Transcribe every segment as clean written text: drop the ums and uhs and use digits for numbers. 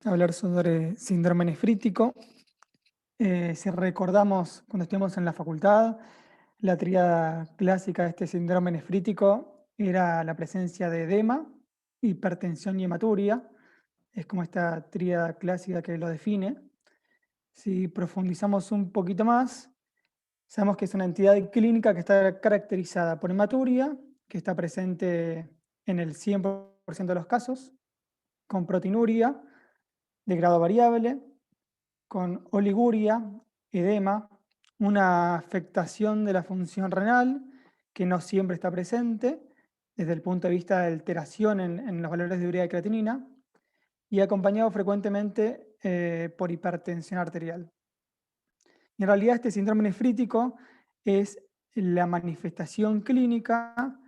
hablar sobre síndrome nefrítico. Si recordamos cuando estuvimos en la facultad, la tríada clásica de este síndrome nefrítico era la presencia de edema, hipertensión y hematuria. Es como esta tríada clásica que lo define. Si profundizamos un poquito más, sabemos que es una entidad clínica que está caracterizada por hematuria, que está presente en el 100% de los casos, con proteinuria de grado variable, con oliguria, edema, una afectación de la función renal que no siempre está presente desde el punto de vista de alteración en los valores de urea y creatinina, y acompañado frecuentemente por hipertensión arterial. Y en realidad este síndrome nefrítico es la manifestación clínica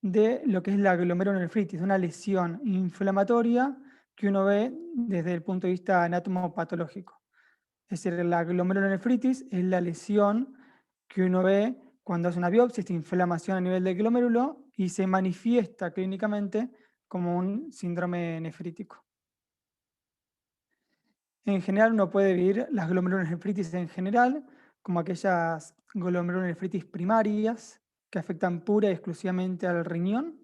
de lo que es la glomerulonefritis, una lesión inflamatoria que uno ve desde el punto de vista anatomopatológico. Es decir, la glomerulonefritis es la lesión que uno ve cuando hace una biopsia, esta inflamación a nivel del glomérulo, y se manifiesta clínicamente como un síndrome nefrítico. En general uno puede dividir las glomerulonefritis en general como aquellas glomerulonefritis primarias que afectan pura y exclusivamente al riñón,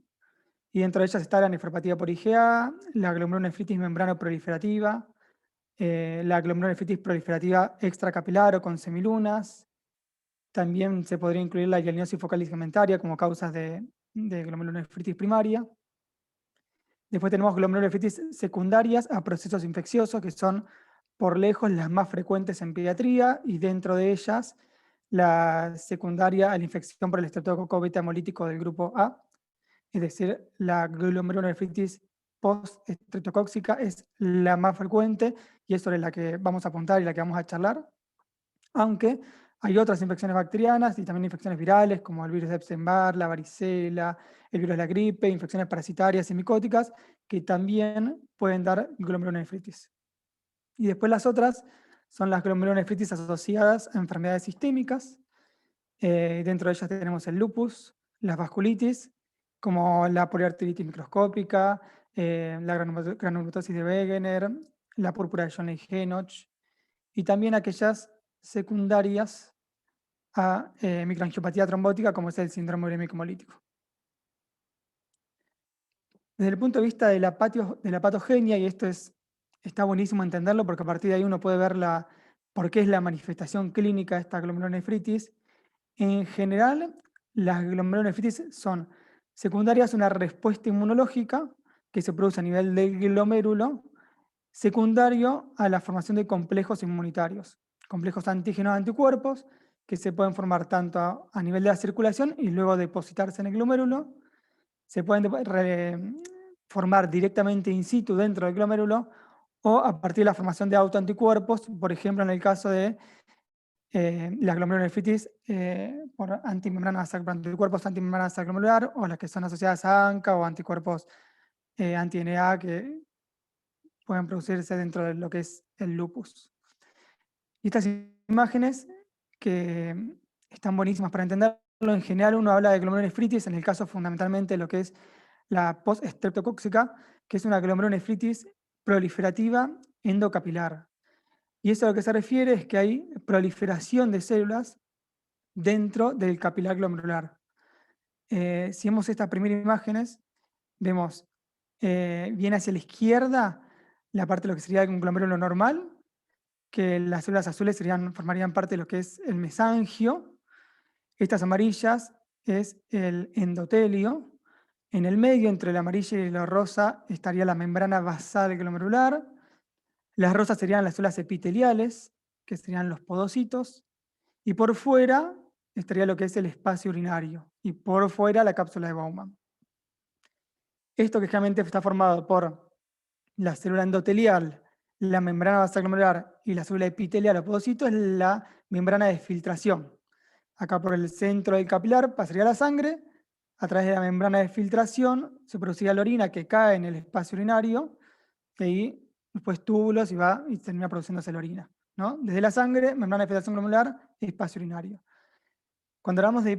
y dentro de ellas está la nefropatía por IgA, la glomerulonefritis membranoproliferativa, la glomerulonefritis proliferativa extracapilar o con semilunas. También se podría incluir la hialinosis focal ligamentaria como causas de glomerulonefritis primaria. Después tenemos glomerulonefritis secundarias a procesos infecciosos, que son por lejos las más frecuentes en pediatría, y dentro de ellas la secundaria a la infección por el estreptococo beta hemolítico del grupo A, es decir, la glomerulonefritis post-estreptocóxica es la más frecuente y es sobre la que vamos a apuntar y la que vamos a charlar, aunque hay otras infecciones bacterianas y también infecciones virales como el virus de Epstein-Barr, la varicela, el virus de la gripe, infecciones parasitarias y micóticas que también pueden dar glomerulonefritis. Y después las otras son las glomerulonefritis asociadas a enfermedades sistémicas. Dentro de ellas tenemos el lupus, las vasculitis, como la poliarteritis microscópica, la granulomatosis de Wegener, la púrpura de Johnson-Henoch, y también aquellas secundarias a microangiopatía trombótica, como es el síndrome urémico hemolítico. Desde el punto de vista de la patogenia, y esto está buenísimo entenderlo porque a partir de ahí uno puede ver por qué es la manifestación clínica de esta glomerulonefritis. En general, las glomerulonefritis son secundarias a una respuesta inmunológica que se produce a nivel del glomérulo, secundario a la formación de complejos inmunitarios, complejos antígenos-anticuerpos, que se pueden formar tanto a nivel de la circulación y luego depositarse en el glomérulo. Se pueden formar directamente in situ dentro del glomérulo o a partir de la formación de autoanticuerpos, por ejemplo en el caso de la glomerulonefritis por anticuerpos antimembrana sacromedular, o las que son asociadas a ANCA o anticuerpos anti-NA que pueden producirse dentro de lo que es el lupus. Y estas imágenes que están buenísimas para entenderlo, en general uno habla de glomerulonefritis, en el caso fundamentalmente de lo que es la post-estreptocóxica, que es una glomerulonefritis proliferativa endocapilar. Y eso a lo que se refiere es que hay proliferación de células dentro del capilar glomerular. Si vemos estas primeras imágenes, vemos bien hacia la izquierda la parte de lo que sería un glomérulo normal, que las células azules formarían parte de lo que es el mesangio. Estas amarillas es el endotelio. En el medio, entre la amarilla y la rosa, estaría la membrana basal glomerular. Las rosas serían las células epiteliales, que serían los podocitos. Y por fuera estaría lo que es el espacio urinario. Y por fuera la cápsula de Bowman. Esto que generalmente está formado por la célula endotelial, la membrana basal glomerular y la célula epitelial o podocito es la membrana de filtración. Acá por el centro del capilar pasaría la sangre, a través de la membrana de filtración se produciría la orina que cae en el espacio urinario, y ahí después túbulos y termina produciéndose la orina, ¿no? Desde la sangre, membrana de filtración glomerular, espacio urinario. Cuando hablamos de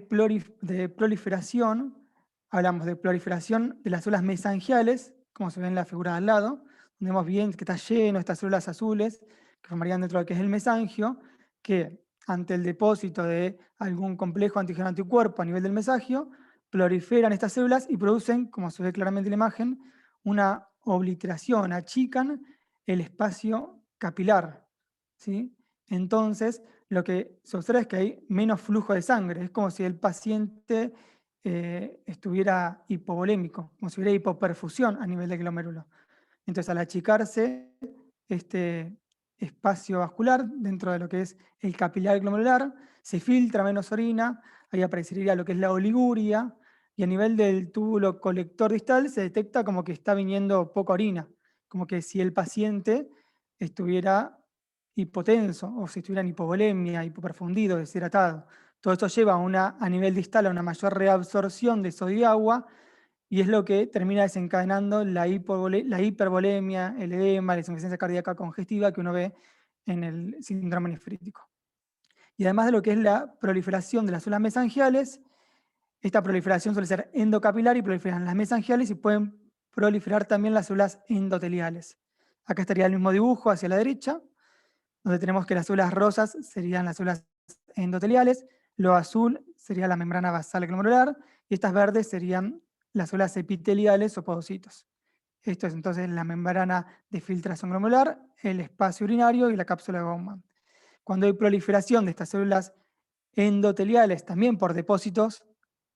proliferación, hablamos de proliferación de las células mesangiales, como se ve en la figura de al lado, vemos bien que está lleno de estas células azules que formarían dentro de lo que es el mesangio, que ante el depósito de algún complejo antígeno anticuerpo a nivel del mesangio, proliferan estas células y producen, como se ve claramente en la imagen, una obliteración, achican el espacio capilar, ¿sí? Entonces, lo que se observa es que hay menos flujo de sangre, es como si el paciente estuviera hipovolémico, como si hubiera hipoperfusión a nivel del glomérulo. Entonces, al achicarse este espacio vascular dentro de lo que es el capilar glomerular, se filtra menos orina, ahí aparecería lo que es la oliguria, y a nivel del túbulo colector distal se detecta como que está viniendo poca orina, como que si el paciente estuviera hipotenso o si estuviera en hipovolemia, hipoperfundido, deshidratado. Todo esto lleva a nivel distal a una mayor reabsorción de sodio y agua, y es lo que termina desencadenando la hipervolemia, el edema, la insuficiencia cardíaca congestiva que uno ve en el síndrome nefrítico. Y además de lo que es la proliferación de las células mesangiales, esta proliferación suele ser endocapilar y proliferan las mesangiales y pueden proliferar también las células endoteliales. Acá estaría el mismo dibujo hacia la derecha, donde tenemos que las células rosas serían las células endoteliales, lo azul sería la membrana basal glomerular y estas verdes serían las células epiteliales o podocitos. Esto es entonces la membrana de filtración glomerular, el espacio urinario y la cápsula de Bowman. Cuando hay proliferación de estas células endoteliales, también por depósitos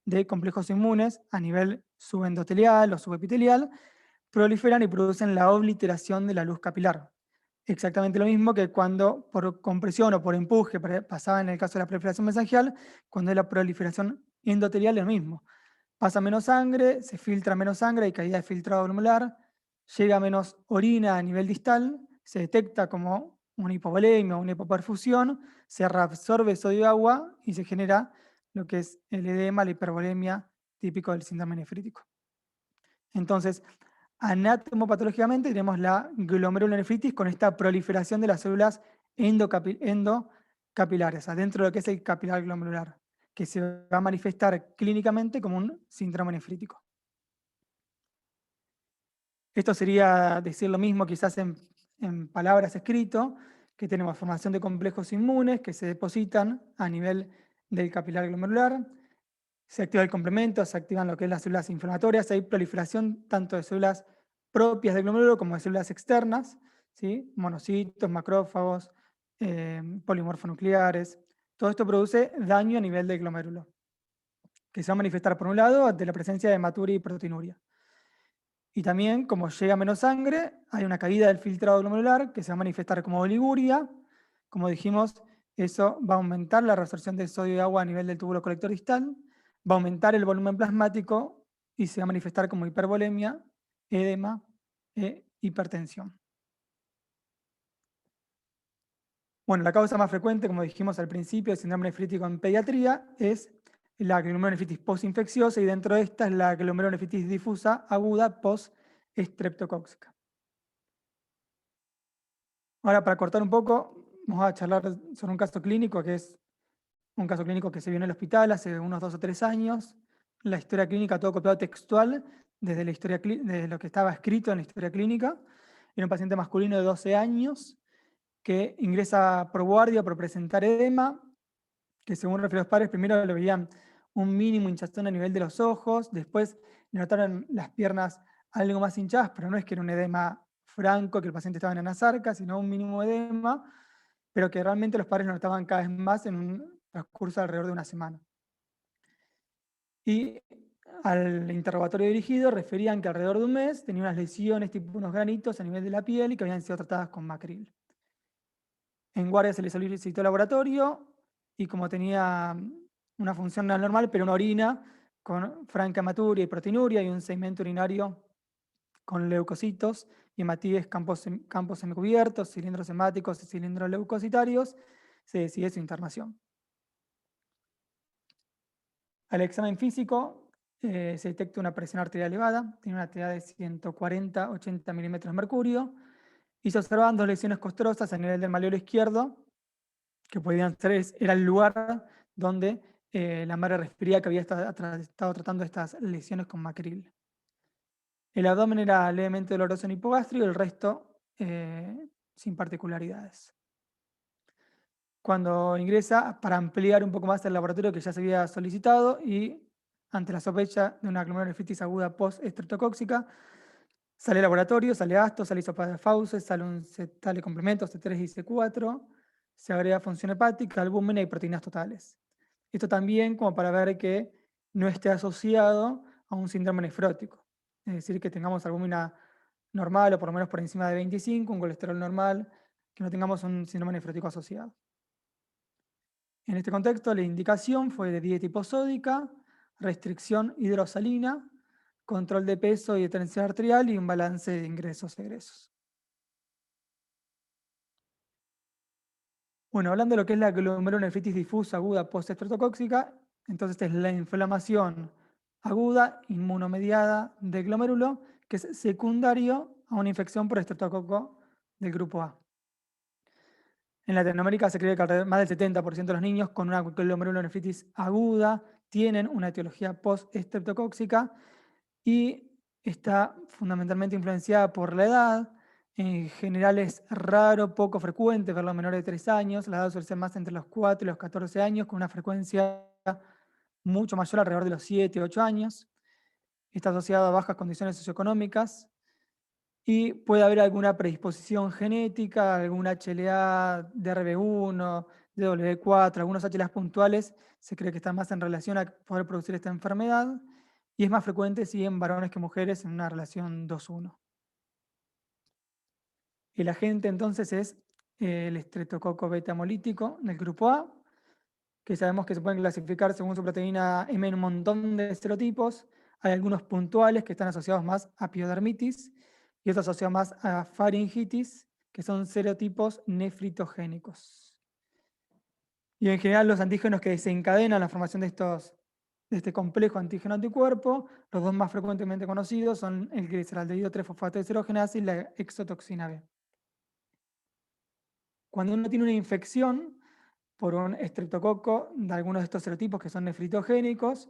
de complejos inmunes a nivel subendotelial o subepitelial, proliferan y producen la obliteración de la luz capilar. Exactamente lo mismo que cuando por compresión o por empuje pasaba en el caso de la proliferación mesangial, cuando es la proliferación endotelial es lo mismo. Pasa menos sangre, se filtra menos sangre, hay caída de filtrado glomerular, llega menos orina a nivel distal, se detecta como una hipovolemia o una hipoperfusión, se reabsorbe sodio y agua y se genera lo que es el edema, la hipervolemia típico del síndrome nefrítico. Entonces, anatomopatológicamente tenemos la glomerulonefritis con esta proliferación de las células endocapilares, adentro de lo que es el capilar glomerular, que se va a manifestar clínicamente como un síndrome nefrítico. Esto sería decir lo mismo quizás en palabras escrito, que tenemos formación de complejos inmunes que se depositan a nivel del capilar glomerular, se activa el complemento, se activan lo que es las células inflamatorias, hay proliferación tanto de células propias del glomérulo como de células externas, ¿sí? Monocitos, macrófagos, polimorfonucleares. Todo esto produce daño a nivel del glomérulo, que se va a manifestar por un lado ante la presencia de hematuria y proteinuria. Y también, como llega menos sangre, hay una caída del filtrado glomerular que se va a manifestar como oliguria. Como dijimos, eso va a aumentar la reabsorción de sodio y agua a nivel del túbulo colector distal, va a aumentar el volumen plasmático y se va a manifestar como hipervolemia, edema e hipertensión. Bueno, la causa más frecuente, como dijimos al principio, del síndrome nefrítico en pediatría es la glomerulonefritis postinfecciosa y dentro de esta es la glomerulonefritis difusa aguda post-estreptocóxica. Ahora, para cortar un poco, vamos a charlar sobre un caso clínico que es un caso clínico que se vio en el hospital hace unos 2 o 3 años. La historia clínica, todo copiado textual, desde, desde lo que estaba escrito en la historia clínica. Era un paciente masculino de 12 años que ingresa por guardia por presentar edema, que según refieren los padres, primero le veían un mínimo hinchazón a nivel de los ojos, después le notaron las piernas algo más hinchadas, pero no es que era un edema franco, que el paciente estaba en anasarca, sino un mínimo edema, pero que realmente los padres lo notaban cada vez más en un transcurso de alrededor de una semana. Y al interrogatorio dirigido referían que alrededor de un mes tenía unas lesiones, tipo unos granitos a nivel de la piel y que habían sido tratadas con Macril. En guardia se le solicitó el laboratorio y como tenía una función normal, pero una orina con franca hematuria y proteinuria y un segmento urinario con leucocitos y hematíes campos semicubiertos, cilindros hemáticos y cilindros leucocitarios, se decide su internación. Al examen físico se detecta una presión arterial elevada, tiene una actividad de 140-80 milímetros de mercurio y se observan 2 lesiones costrosas a nivel del malleolo izquierdo, que podían ser, era el lugar donde la madre refería que había estado tratando estas lesiones con Macril. El abdomen era levemente doloroso en hipogástrico y el resto sin particularidades. Cuando ingresa, para ampliar un poco más el laboratorio que ya se había solicitado y ante la sospecha de una glomerulonefritis aguda post-estreptocóxica, sale laboratorio, sale ASTO, sale hisopado de Fauces, sale complemento C3 y C4, se agrega función hepática, albúmina y proteínas totales. Esto también como para ver que no esté asociado a un síndrome nefrótico. Es decir, que tengamos albúmina normal o por lo menos por encima de 25, un colesterol normal, que no tengamos un síndrome nefrótico asociado. En este contexto, la indicación fue de dieta hiposódica, restricción hidrosalina, control de peso y de tensión arterial y un balance de ingresos-egresos. Bueno, hablando de lo que es la glomerulonefritis difusa aguda postestreptocóxica, entonces es la inflamación aguda inmunomediada del glomérulo que es secundario a una infección por estreptococo del grupo A. En Latinoamérica se cree que más del 70% de los niños con una glomerulonefritis aguda tienen una etiología post-estreptocóxica y está fundamentalmente influenciada por la edad. En general es raro, poco frecuente verlo en menores de 3 años. La edad suele ser más entre los 4 y los 14 años, con una frecuencia mucho mayor alrededor de los 7, 8 años. Está asociado a bajas condiciones socioeconómicas y puede haber alguna predisposición genética, algún HLA, DRB1, DW4, algunos HLAs puntuales, se cree que están más en relación a poder producir esta enfermedad y es más frecuente sí en varones que mujeres en una relación 2-1. El agente entonces es el estreptococo beta hemolítico del grupo A, que sabemos que se pueden clasificar según su proteína M en un montón de serotipos. Hay algunos puntuales que están asociados más a piodermitis y otros asociados más a faringitis, que son serotipos nefritogénicos. Y en general los antígenos que desencadenan la formación de este complejo antígeno-anticuerpo, los dos más frecuentemente conocidos son el gliceraldehído 3-fosfato deshidrogenasa y la exotoxina B. Cuando uno tiene una infección por un estreptococo de algunos de estos serotipos que son nefritogénicos,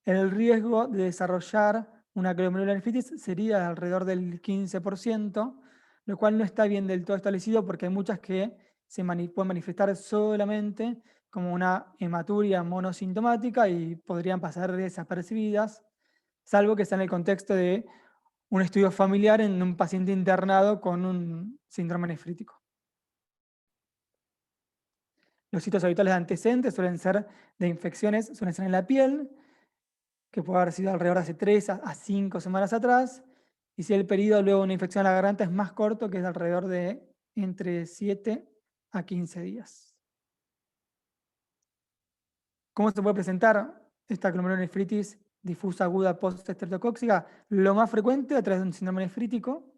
el riesgo de desarrollar una glomerulonefritis sería de alrededor del 15%, lo cual no está bien del todo establecido porque hay muchas que pueden manifestar solamente como una hematuria monosintomática y podrían pasar desapercibidas, salvo que sea en el contexto de un estudio familiar en un paciente internado con un síndrome nefrítico. Los sitios habituales de antecedentes suelen ser de infecciones, suelen ser en la piel, que puede haber sido alrededor de hace 3 a 5 semanas atrás, y si el periodo luego de una infección en la garganta es más corto, que es alrededor de entre 7 a 15 días. ¿Cómo se puede presentar esta glomerulonefritis difusa aguda post-estreptocóxica? Lo más frecuente a través de un síndrome nefrítico,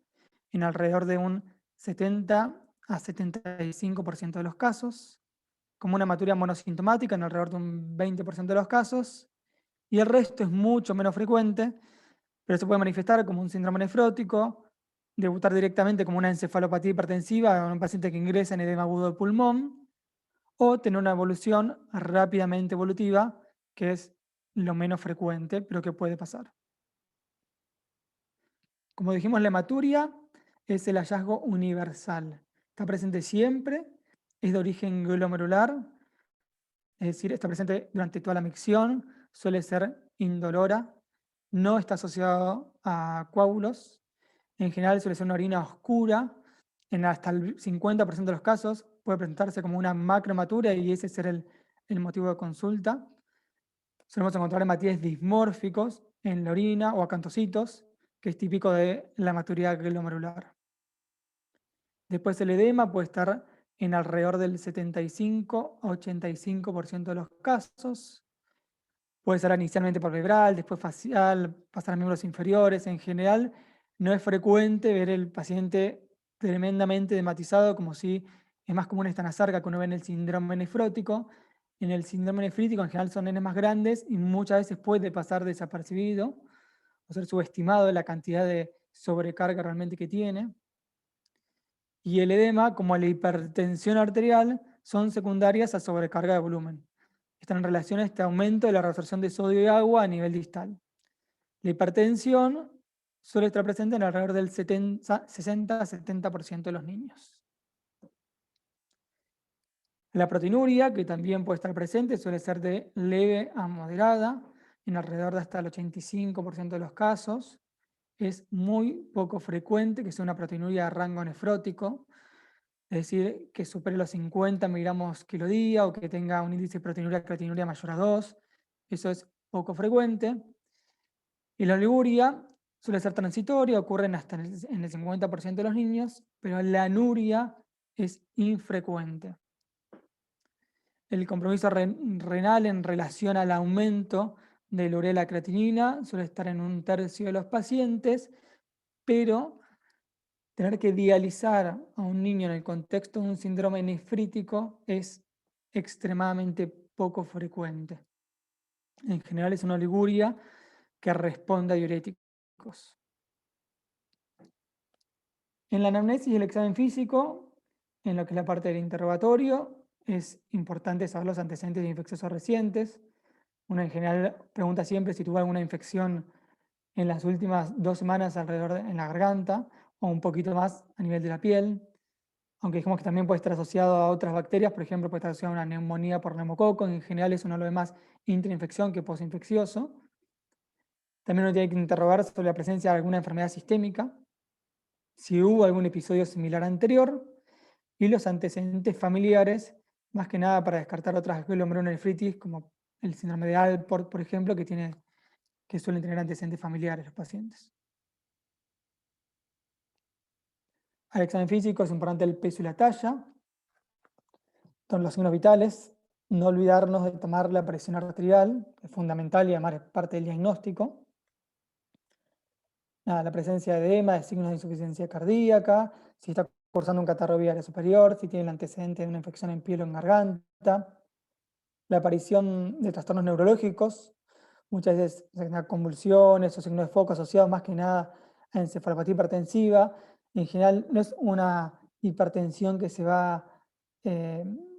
en alrededor de un 70 a 75% de los casos, como una hematuria monosintomática en alrededor de un 20% de los casos, y el resto es mucho menos frecuente, pero se puede manifestar como un síndrome nefrótico, debutar directamente como una encefalopatía hipertensiva en un paciente que ingresa en edema agudo de pulmón, o tener una evolución rápidamente evolutiva, que es lo menos frecuente, pero que puede pasar. Como dijimos, la hematuria es el hallazgo universal. Está presente siempre, es de origen glomerular, es decir, está presente durante toda la micción, suele ser indolora, no está asociado a coágulos, en general suele ser una orina oscura, en hasta el 50% de los casos puede presentarse como una macrohematuria y ese ser el motivo de consulta. Solemos encontrar hematíes dismórficos en la orina o acantocitos, que es típico de la hematuria glomerular. Después el edema puede estar en alrededor del 75 a 85% de los casos. Puede ser inicialmente palpebral, después facial, pasar a miembros inferiores. En general, no es frecuente ver el paciente tremendamente edematizado, como si es más común esta nasarca que uno ve en el síndrome nefrótico. En el síndrome nefrítico, en general, son nenes más grandes y muchas veces puede pasar desapercibido o ser subestimado la cantidad de sobrecarga realmente que tiene. Y el edema, como la hipertensión arterial, son secundarias a sobrecarga de volumen. Están en relación a este aumento de la reabsorción de sodio y agua a nivel distal. La hipertensión suele estar presente en alrededor del 60-70% de los niños. La proteinuria, que también puede estar presente, suele ser de leve a moderada, en alrededor de hasta el 85% de los casos. Es muy poco frecuente que sea una proteinuria de rango nefrótico, es decir, que supere los 50 miligramos kilo día o que tenga un índice de proteinuria mayor a 2. Eso es poco frecuente. Y la oliguria suele ser transitoria, ocurren hasta en el 50% de los niños, pero la anuria es infrecuente. El compromiso renal en relación al aumento de la urea y la creatinina suele estar en 1/3 de los pacientes, pero tener que dializar a un niño en el contexto de un síndrome nefrítico es extremadamente poco frecuente. En general es una oliguria que responde a diuréticos. En la anamnesis y el examen físico, en lo que es la parte del interrogatorio, es importante saber los antecedentes infecciosos recientes. Uno en general pregunta siempre si tuvo alguna infección en las últimas 2 semanas en la garganta o un poquito más a nivel de la piel. Aunque dijimos que también puede estar asociado a otras bacterias, por ejemplo, puede estar asociado a una neumonía por neumococo. En general eso no lo ve más intrainfección que posinfeccioso. También uno tiene que interrogar sobre la presencia de alguna enfermedad sistémica, si hubo algún episodio similar anterior, y los antecedentes familiares, más que nada para descartar otras glomerulonefritis, como el síndrome de Alport, por ejemplo, que suelen tener antecedentes familiares los pacientes. Al examen físico es importante el peso y la talla. Son los signos vitales. No olvidarnos de tomar la presión arterial, que es fundamental y además es parte del diagnóstico. La presencia de edema, de signos de insuficiencia cardíaca, si está cursando un catarro viario superior, si tiene el antecedente de una infección en piel o en garganta. La aparición de trastornos neurológicos, muchas veces convulsiones o signos de foco asociados más que nada a encefalopatía hipertensiva. En general no es una hipertensión que va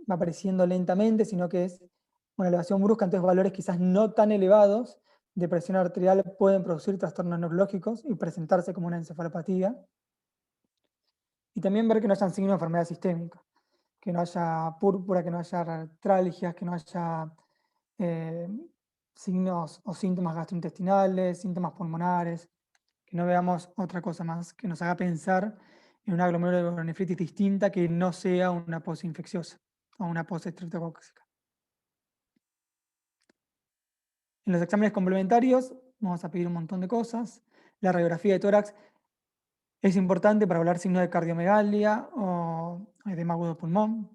apareciendo lentamente, sino que es una elevación brusca, entonces valores quizás no tan elevados de presión arterial pueden producir trastornos neurológicos y presentarse como una encefalopatía. Y también ver que no hayan signos de enfermedad sistémica, que no haya púrpura, que no haya artralgias, que no haya signos o síntomas gastrointestinales, síntomas pulmonares, que no veamos otra cosa más que nos haga pensar en una glomerulonefritis distinta que no sea una posinfecciosa o una postestreptocóxica. En los exámenes complementarios vamos a pedir un montón de cosas. La radiografía de tórax es importante para hablar signos de cardiomegalia o edema agudo de pulmón.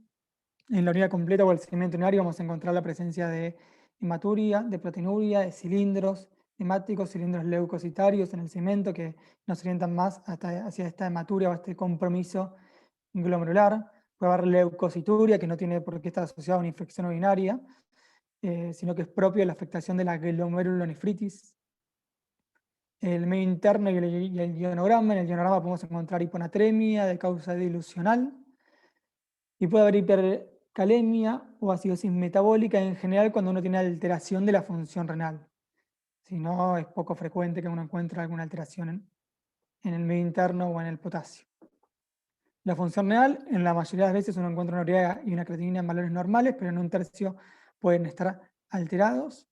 En la orina completa o el segmento urinario vamos a encontrar la presencia de hematuria, de proteinuria, de cilindros hemáticos, cilindros leucocitarios en el segmento que nos orientan más hacia esta hematuria o este compromiso glomerular. Puede haber leucocituria que no tiene por qué estar asociada a una infección urinaria, sino que es propio de la afectación de la glomerulonefritis. El medio interno y el ionograma. En el ionograma podemos encontrar hiponatremia de causa dilucional. Y puede haber hipercalemia o acidosis metabólica en general cuando uno tiene alteración de la función renal. Si no, es poco frecuente que uno encuentre alguna alteración en el medio interno o en el potasio. La función renal, en la mayoría de las veces uno encuentra una urea y una creatinina en valores normales, pero en 1/3 pueden estar alterados.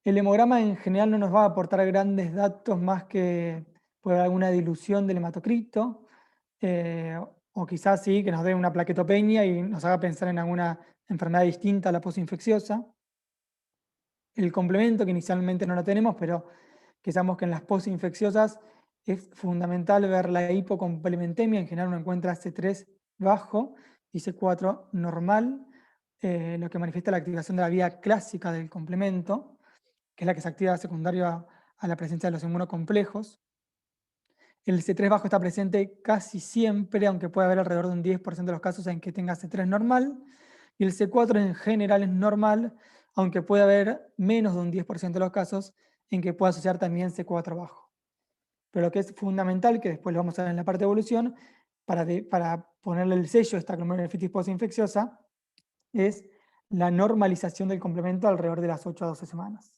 El hemograma en general no nos va a aportar grandes datos más que puede haber alguna dilución del hematocrito, o quizás sí que nos dé una plaquetopenia y nos haga pensar en alguna enfermedad distinta a la posinfecciosa. El complemento, que inicialmente no lo tenemos, pero que sabemos que en las posinfecciosas es fundamental ver la hipocomplementemia. En general uno encuentra C3 bajo y C4 normal, lo que manifiesta la activación de la vía clásica del complemento, que es la que se activa secundario a la presencia de los inmunocomplejos. El C3 bajo está presente casi siempre, aunque puede haber alrededor de un 10% de los casos en que tenga C3 normal, y el C4 en general es normal, aunque puede haber menos de un 10% de los casos en que pueda asociar también C4 bajo. Pero lo que es fundamental, que después lo vamos a ver en la parte de evolución, para ponerle el sello a esta glomerulonefritis postinfecciosa, es la normalización del complemento alrededor de las 8 a 12 semanas.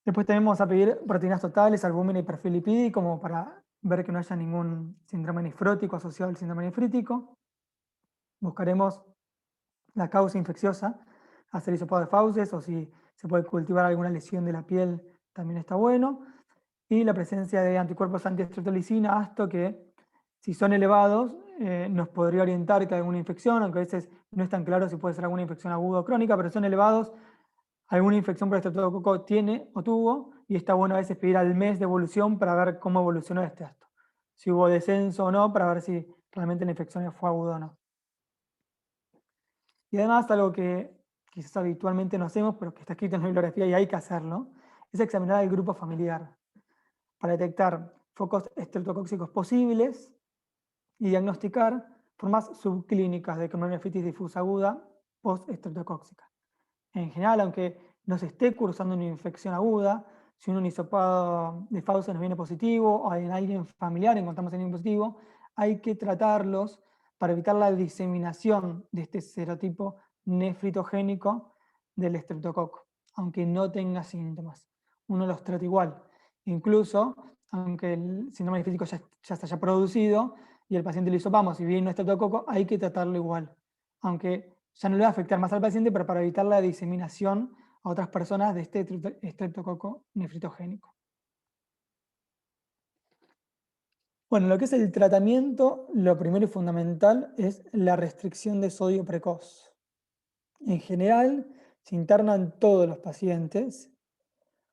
Después tenemos a pedir proteínas totales, albúmina y perfil lipídico, como para ver que no haya ningún síndrome nefrótico asociado al síndrome nefrítico. Buscaremos la causa infecciosa, hacer hisopado de fauces, o si se puede cultivar alguna lesión de la piel, también está bueno. Y la presencia de anticuerpos antiestreptolicina, ASTO, que si son elevados, nos podría orientar que hay alguna infección, aunque a veces no es tan claro si puede ser alguna infección aguda o crónica, pero son elevados, alguna infección por estreptococo tiene o tuvo, y está bueno a veces pedir al mes de evolución para ver cómo evolucionó este ASTO. Si hubo descenso o no, para ver si realmente la infección fue aguda o no. Y además, algo que quizás habitualmente no hacemos, pero que está escrito en la bibliografía y hay que hacerlo, es examinar el grupo familiar para detectar focos estreptocóxicos posibles y diagnosticar formas subclínicas de glomerulonefritis difusa aguda post-estreptocóxica. En general, aunque no se esté cursando una infección aguda, si un hisopado de fauces nos viene positivo o en alguien familiar encontramos alguien positivo, hay que tratarlos para evitar la diseminación de este serotipo nefritogénico del estreptococo, aunque no tenga síntomas. Uno los trata igual. Incluso, aunque el síndrome nefrítico ya se haya producido y el paciente lo hisopamos y viene un estreptococo, hay que tratarlo igual. Aunque ya no le va a afectar más al paciente, pero para evitar la diseminación a otras personas de este estreptococo nefritogénico. Bueno, lo que es el tratamiento, lo primero y fundamental es la restricción de sodio precoz. En general, se internan todos los pacientes.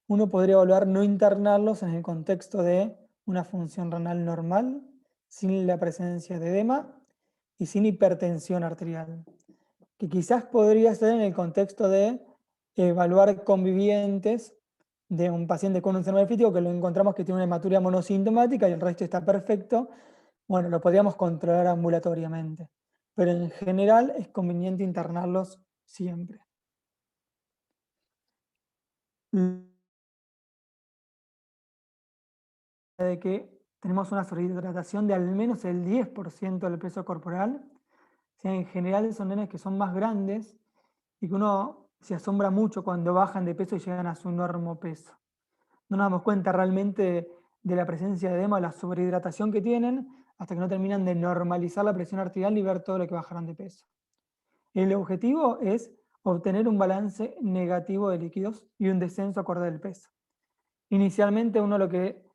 Uno podría evaluar no internarlos en el contexto de una función renal normal, sin la presencia de edema y sin hipertensión arterial, que quizás podría ser en el contexto de evaluar convivientes de un paciente con un síndrome nefrítico que lo encontramos que tiene una hematuria monosintomática y el resto está perfecto. Bueno, lo podríamos controlar ambulatoriamente, pero en general es conveniente internarlos siempre. De que tenemos una sobrehidratación de al menos el 10% del peso corporal. O sea, en general son nenes que son más grandes y que uno se asombra mucho cuando bajan de peso y llegan a su normo peso. No nos damos cuenta realmente de la presencia de edema o la sobrehidratación que tienen hasta que no terminan de normalizar la presión arterial y ver todo lo que bajaron de peso. El objetivo es obtener un balance negativo de líquidos y un descenso acorde del peso. Inicialmente uno lo que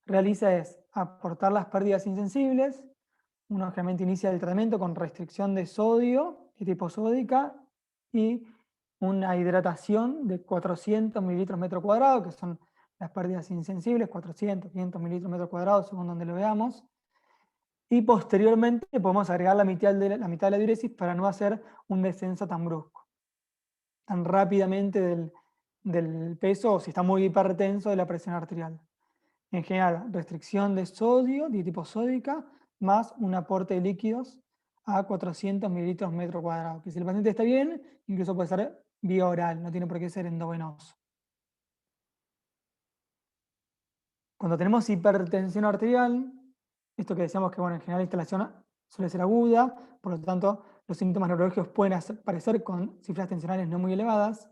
realiza es aportar las pérdidas insensibles. Uno generalmente inicia el tratamiento con restricción de sodio y hiposódica y una hidratación de 400 mililitros metro cuadrado, que son las pérdidas insensibles, 400, 500 mililitros metro cuadrado, según donde lo veamos. Y posteriormente podemos agregar la mitad de la diuresis para no hacer un descenso tan brusco, tan rápidamente del peso, o si está muy hipertenso, de la presión arterial. En general, restricción de sodio, dieta hiposódica, más un aporte de líquidos a 400 mililitros metro cuadrado. Que si el paciente está bien, incluso puede ser vía oral, no tiene por qué ser endovenoso. Cuando tenemos hipertensión arterial, esto que decíamos que, bueno, en general la instalación suele ser aguda, por lo tanto, los síntomas neurológicos pueden aparecer con cifras tensionales no muy elevadas.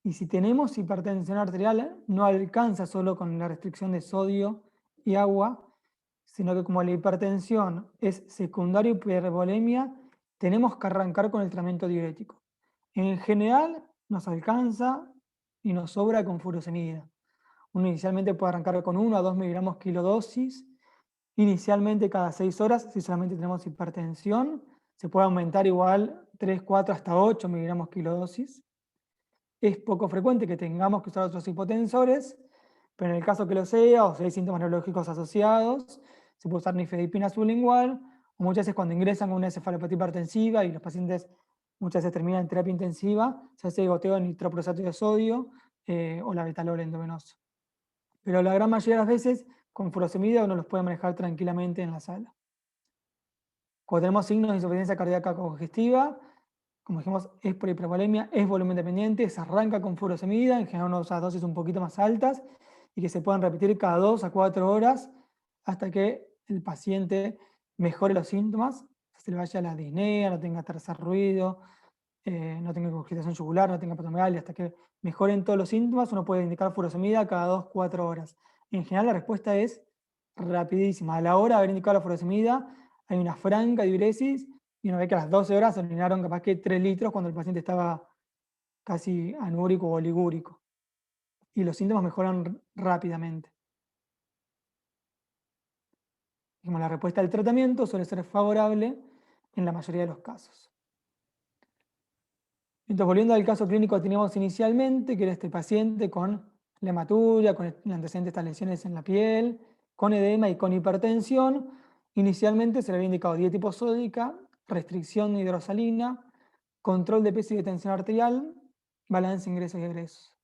Y si tenemos hipertensión arterial, no alcanza solo con la restricción de sodio y agua, sino que como la hipertensión es secundaria a hipervolemia, tenemos que arrancar con el tratamiento diurético. En general nos alcanza y nos sobra con furosemida. Uno inicialmente puede arrancar con 1 a 2 miligramos kilodosis, inicialmente cada 6 horas, si solamente tenemos hipertensión. Se puede aumentar igual 3, 4, hasta 8 miligramos kilodosis. Es poco frecuente que tengamos que usar otros hipotensores, pero en el caso que lo sea, o si hay síntomas neurológicos asociados, se puede usar nifedipina sublingual, o muchas veces cuando ingresan con una encefalopatía hipertensiva y los pacientes muchas veces terminan en terapia intensiva, se hace goteo de nitroprusato de sodio o la betalol endovenoso. Pero la gran mayoría de las veces, con furosemida uno los puede manejar tranquilamente en la sala. Cuando tenemos signos de insuficiencia cardíaca congestiva, como dijimos, es por hipervolemia, es volumen dependiente, se arranca con furosemida, en general uno usa dosis un poquito más altas y que se puedan repetir cada 2 a 4 horas hasta que el paciente mejore los síntomas, se le vaya la disnea, no tenga tercer ruido, no tenga congestión yugular, no tenga patomegalia, hasta que mejoren todos los síntomas, uno puede indicar furosemida cada 2-4 horas. En general la respuesta es rapidísima. A la hora de haber indicado la furosemida, hay una franca diuresis y uno ve que a las 12 horas se orinaron capaz que 3 litros cuando el paciente estaba casi anúrico o oligúrico. Y los síntomas mejoran rápidamente. Dijimos, la respuesta del tratamiento suele ser favorable en la mayoría de los casos. Entonces, volviendo al caso clínico que teníamos inicialmente, que era este paciente con la hematuria, con el antecedente de estas lesiones en la piel, con edema y con hipertensión, inicialmente se le había indicado dieta hiposódica, restricción de hidrosalina, control de peso y de tensión arterial, balance ingresos y egresos.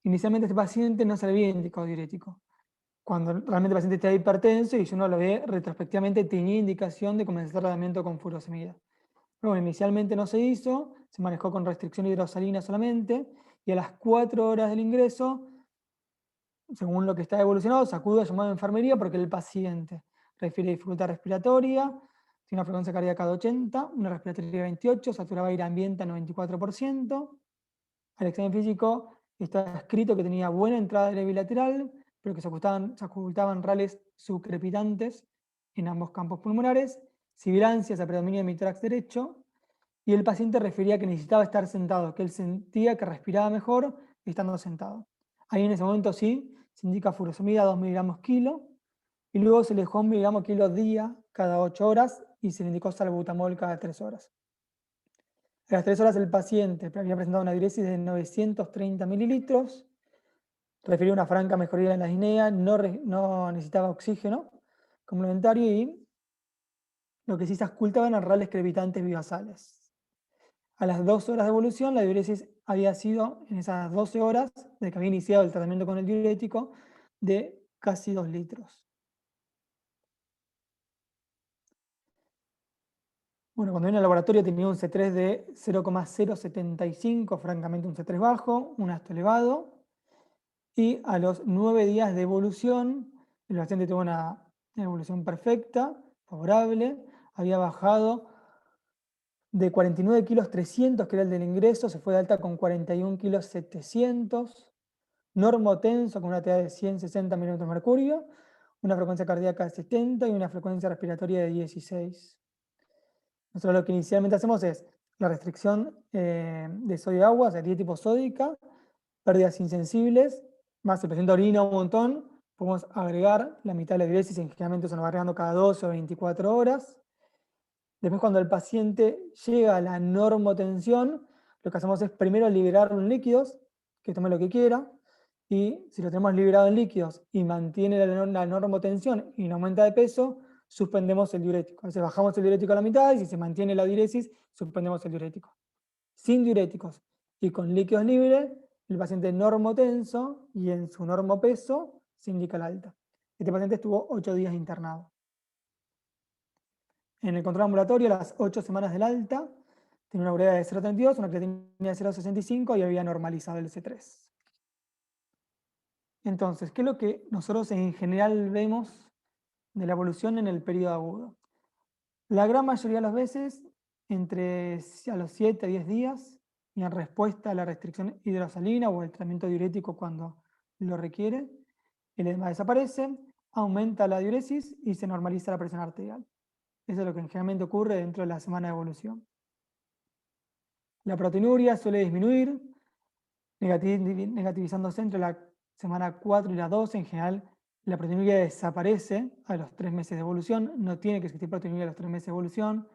Inicialmente a este paciente no se le había indicado diurético. Cuando realmente el paciente está hipertenso y si uno lo ve retrospectivamente, tenía indicación de comenzar tratamiento con furosemida. Pero bueno, inicialmente no se hizo, se manejó con restricción de hidrosalina solamente, y a las 4 horas del ingreso, según lo que está evolucionado, se acude a llamado de enfermería porque el paciente refiere dificultad respiratoria, tiene una frecuencia cardíaca de 80, una respiratoria de 28, saturaba aire ambiente a 94%. Al examen físico está escrito que tenía buena entrada aire bilateral, pero que se ocultaban rales subcrepitantes en ambos campos pulmonares, sibilancias a predominio de mi tórax derecho, y el paciente refería que necesitaba estar sentado, que él sentía que respiraba mejor estando sentado. Ahí en ese momento sí, se indica furosemida 2 miligramos kilo, y luego se le dejó 1 miligramo kilo día cada 8 horas y se le indicó salbutamol cada 3 horas. A las 3 horas el paciente había presentado una diuresis de 930 mililitros, refería una franca mejoría en la disnea, no necesitaba oxígeno complementario y lo que sí se ocultaban eran rales crepitantes bivasales. A las 2 horas de evolución, la diuresis había sido, en esas 12 horas, de que había iniciado el tratamiento con el diurético, de casi 2 litros. Bueno, cuando vino al laboratorio tenía un C3 de 0,075, francamente un C3 bajo, un asto elevado, y a los 9 días de evolución, el paciente tuvo una evolución perfecta, favorable, había bajado de 49 kilos 300, que era el del ingreso, se fue de alta con 41 kilos 700, normotenso con una TA de 160 milímetros de mercurio, una frecuencia cardíaca de 70 y una frecuencia respiratoria de 16. Nosotros lo que inicialmente hacemos es la restricción de sodio de agua, o sea, dieta hiposódica, pérdidas insensibles, más el paciente orina un montón, podemos agregar la mitad de la diuresis, y generalmente se nos va agregando cada 12 o 24 horas. Después, cuando el paciente llega a la normotensión, lo que hacemos es primero liberarlo en líquidos, que tome lo que quiera, y si lo tenemos liberado en líquidos y mantiene la normotensión y no aumenta de peso, suspendemos el diurético. A veces bajamos el diurético a la mitad y si se mantiene la diuresis, suspendemos el diurético. Sin diuréticos y con líquidos libres, el paciente normotenso y en su normopeso se indica la alta. Este paciente estuvo 8 días internado. En el control ambulatorio, a las 8 semanas del alta, tenía una urea de 0,32, una creatinina de 0,65 y había normalizado el C3. Entonces, ¿qué es lo que nosotros en general vemos de la evolución en el periodo agudo? La gran mayoría de las veces, entre a los 7 a 10 días, y en respuesta a la restricción hidrosalina o el tratamiento diurético cuando lo requiere, el edema desaparece, aumenta la diuresis y se normaliza la presión arterial. Eso es lo que generalmente ocurre dentro de la semana de evolución. La proteinuria suele disminuir, negativizándose entre la semana 4 y la 12. En general, la proteinuria desaparece a los 3 meses de evolución, no tiene que existir proteinuria a los 3 meses de evolución.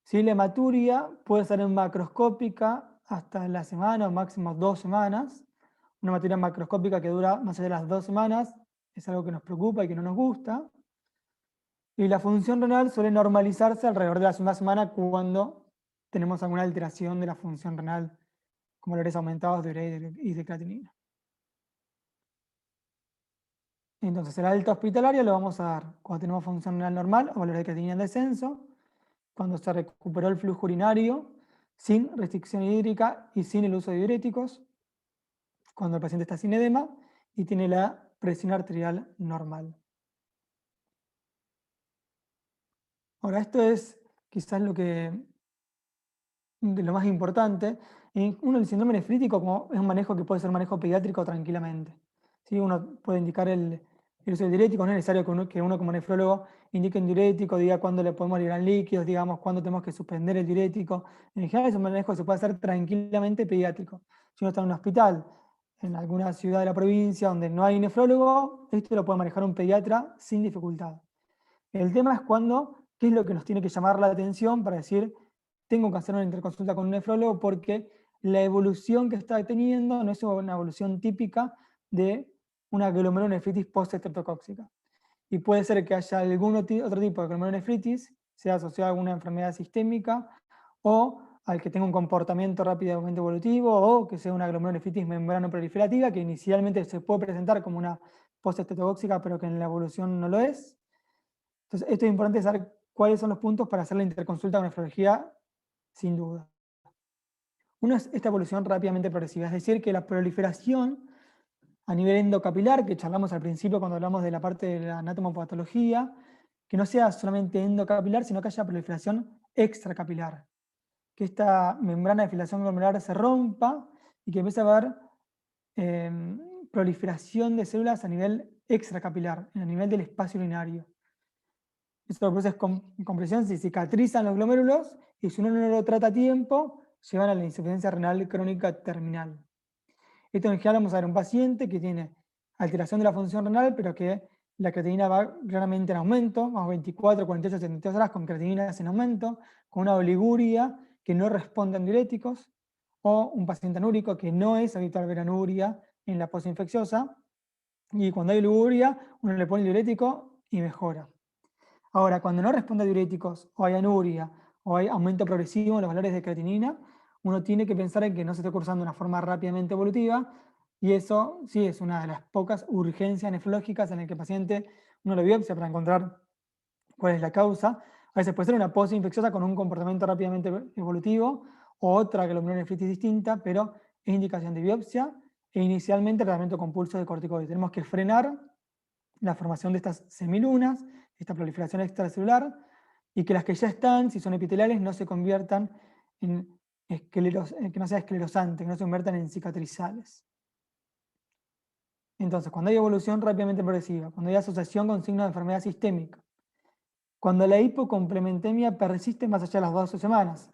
Si la hematuria puede ser macroscópica hasta la semana o máximo 2 semanas. Una hematuria macroscópica que dura más allá de las 2 semanas es algo que nos preocupa y que no nos gusta. Y la función renal suele normalizarse alrededor de la segunda semana cuando tenemos alguna alteración de la función renal, como valores aumentados de urea y de creatinina. Entonces, el alta hospitalaria lo vamos a dar cuando tenemos función renal normal o valores de creatinina en descenso, cuando se recuperó el flujo urinario sin restricción hídrica y sin el uso de diuréticos, cuando el paciente está sin edema y tiene la presión arterial normal. Ahora, esto es quizás lo que de lo más importante. Uno, el síndrome nefrítico como es un manejo que puede ser manejo pediátrico tranquilamente. ¿Sí? Uno puede indicar el uso de diuréticos, no es necesario que uno como nefrólogo indique un diurético, diga cuándo le podemos liberar líquidos, digamos cuándo tenemos que suspender el diurético. En general es un manejo que se puede hacer tranquilamente pediátrico. Si uno está en un hospital, en alguna ciudad de la provincia donde no hay nefrólogo, esto lo puede manejar un pediatra sin dificultad. El tema es qué es lo que nos tiene que llamar la atención para decir, tengo que hacer una interconsulta con un nefrólogo porque la evolución que está teniendo no es una evolución típica de una glomerulonefritis post-estreptocóxica. Y puede ser que haya algún otro tipo de glomerulonefritis, sea asociado a alguna enfermedad sistémica, o al que tenga un comportamiento rápidamente evolutivo, o que sea una glomerulonefritis membrano proliferativa, que inicialmente se puede presentar como una post-estreptocóxica, pero que en la evolución no lo es. Entonces, esto es importante saber cuáles son los puntos para hacer la interconsulta con nefrología, sin duda. Uno es esta evolución rápidamente progresiva, es decir, que la proliferación a nivel endocapilar, que charlamos al principio cuando hablamos de la parte de la anatomopatología, que no sea solamente endocapilar, sino que haya proliferación extracapilar, que esta membrana de filiación glomerular se rompa y que empiece a haber proliferación de células a nivel extracapilar, a nivel del espacio urinario. Esto produce compresión, se cicatrizan los glomérulos y si uno no lo trata a tiempo, llevan a la insuficiencia renal crónica terminal. Esto en general vamos a ver un paciente que tiene alteración de la función renal, pero que la creatinina va claramente en aumento, más 24, 48, 72 horas con creatininas en aumento, con una oliguria que no responde a diuréticos, o un paciente anúrico que no es habitual ver anuria en la postinfecciosa, y cuando hay oliguria, uno le pone el diurético y mejora. Ahora, cuando no responde a diuréticos, o hay anuria, o hay aumento progresivo en los valores de creatinina, uno tiene que pensar en que no se está cursando de una forma rápidamente evolutiva, y eso sí es una de las pocas urgencias nefrológicas en el que el paciente uno lo biopsia para encontrar cuál es la causa. A veces puede ser una posinfecciosa con un comportamiento rápidamente evolutivo, o otra glomerulonefritis distinta, pero es indicación de biopsia, e inicialmente tratamiento con pulso de corticoides. Tenemos que frenar la formación de estas semilunas, esta proliferación extracelular, y que las que ya están, si son epiteliales, no se conviertan en que no sea esclerosante, que no se conviertan en cicatrizales. Entonces, cuando hay evolución rápidamente progresiva, cuando hay asociación con signos de enfermedad sistémica, cuando la hipocomplementemia persiste más allá de las 12 semanas,